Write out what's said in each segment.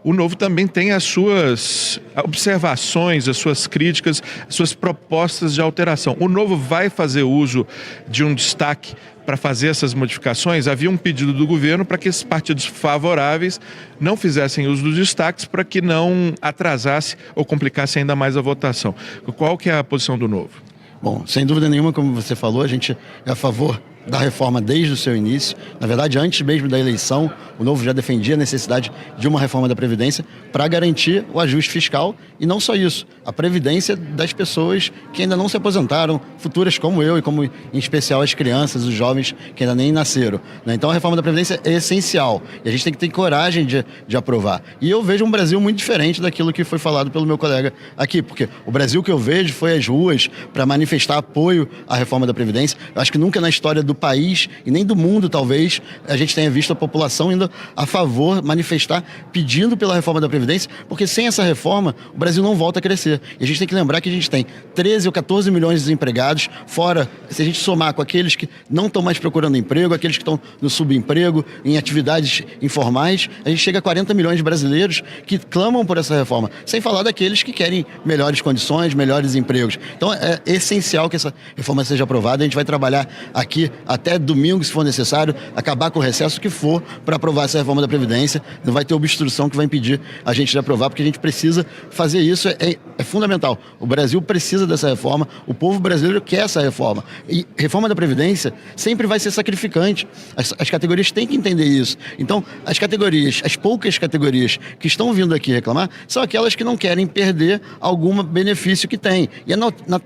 O Novo também tem as suas observações, as suas críticas, as suas propostas de alteração. O Novo vai fazer uso de um destaque para fazer essas modificações? Havia um pedido do governo para que esses partidos favoráveis não fizessem uso dos destaques para que não atrasasse ou complicasse ainda mais a votação. Qual que é a posição do Novo? Bom, sem dúvida nenhuma, como você falou, a gente é a favor da reforma desde o seu início. Na verdade, antes mesmo da eleição, o Novo já defendia a necessidade de uma reforma da Previdência para garantir o ajuste fiscal e não só isso, a previdência das pessoas que ainda não se aposentaram, futuras como eu e como em especial as crianças, os jovens que ainda nem nasceram, né? Então a reforma da Previdência é essencial e a gente tem que ter coragem de aprovar. E eu vejo um Brasil muito diferente daquilo que foi falado pelo meu colega aqui, porque o Brasil que eu vejo foi às ruas para manifestar apoio à reforma da Previdência. Eu acho que nunca na história do país e nem do mundo, talvez, a gente tenha visto a população indo a favor, manifestar, pedindo pela reforma da Previdência, porque sem essa reforma, o Brasil não volta a crescer. E a gente tem que lembrar que a gente tem 13 ou 14 milhões de desempregados, fora, se a gente somar com aqueles que não estão mais procurando emprego, aqueles que estão no subemprego, em atividades informais, a gente chega a 40 milhões de brasileiros que clamam por essa reforma, sem falar daqueles que querem melhores condições, melhores empregos. Então é essencial que essa reforma seja aprovada. A gente vai trabalhar aqui até domingo, se for necessário, acabar com o recesso que for para aprovar essa reforma da Previdência. Não vai ter obstrução que vai impedir a gente de aprovar, porque a gente precisa fazer isso, é fundamental. O Brasil precisa dessa reforma, o povo brasileiro quer essa reforma. E reforma da Previdência sempre vai ser sacrificante. As categorias têm que entender isso. Então, as categorias, as poucas categorias que estão vindo aqui reclamar, são aquelas que não querem perder algum benefício que tem. E é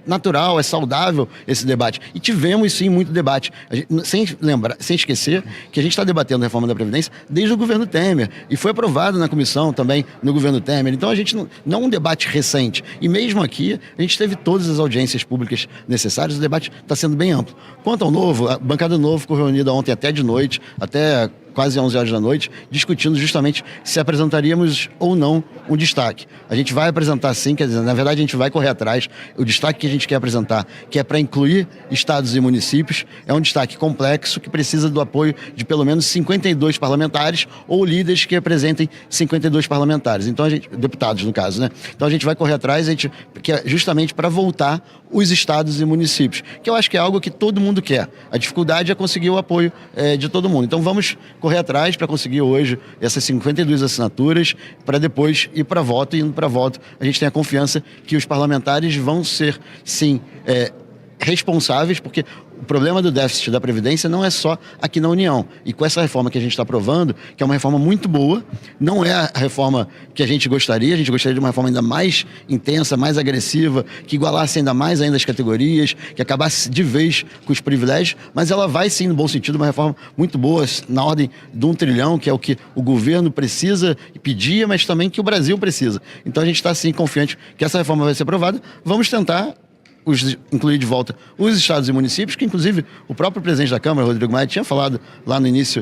natural, é saudável esse debate. E tivemos, sim, muito debate. Sem esquecer que a gente está debatendo a reforma da Previdência desde o governo Temer e foi aprovado na comissão também no governo Temer. Então a gente não é um debate recente. E mesmo aqui a gente teve todas as audiências públicas necessárias, o debate está sendo bem amplo. Quanto ao Novo, a bancada do Novo ficou reunida ontem até de noite, até quase 11 horas da noite, discutindo justamente se apresentaríamos ou não um destaque. A gente vai apresentar sim, quer dizer, na verdade a gente vai correr atrás. O destaque que a gente quer apresentar, que é para incluir estados e municípios, é um destaque complexo que precisa do apoio de pelo menos 52 parlamentares ou líderes que representem 52 parlamentares. Então deputados no caso, né? Então a gente vai correr atrás, que é justamente para voltar os estados e municípios, que eu acho que é algo que todo mundo quer. A dificuldade é conseguir o apoio de todo mundo. Então vamos correr atrás para conseguir hoje essas 52 assinaturas para depois ir para voto, e indo para voto a gente tem a confiança que os parlamentares vão ser, sim, responsáveis, porque o problema do déficit da Previdência não é só aqui na União. E com essa reforma que a gente está aprovando, que é uma reforma muito boa, não é a reforma que a gente gostaria de uma reforma ainda mais intensa, mais agressiva, que igualasse ainda mais ainda as categorias, que acabasse de vez com os privilégios, mas ela vai sim, no bom sentido, uma reforma muito boa, na ordem de 1 trilhão, que é o que o governo precisa e pedia, mas também que o Brasil precisa. Então a gente está sim confiante que essa reforma vai ser aprovada. Vamos tentar incluir de volta os estados e municípios, que inclusive o próprio presidente da Câmara, Rodrigo Maia, tinha falado lá no início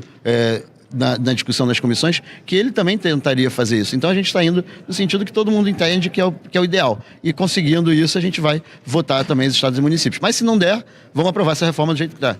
na discussão das comissões, que ele também tentaria fazer isso. Então a gente está indo no sentido que todo mundo entende que é o ideal. E conseguindo isso, a gente vai votar também os estados e municípios. Mas se não der, vamos aprovar essa reforma do jeito que está.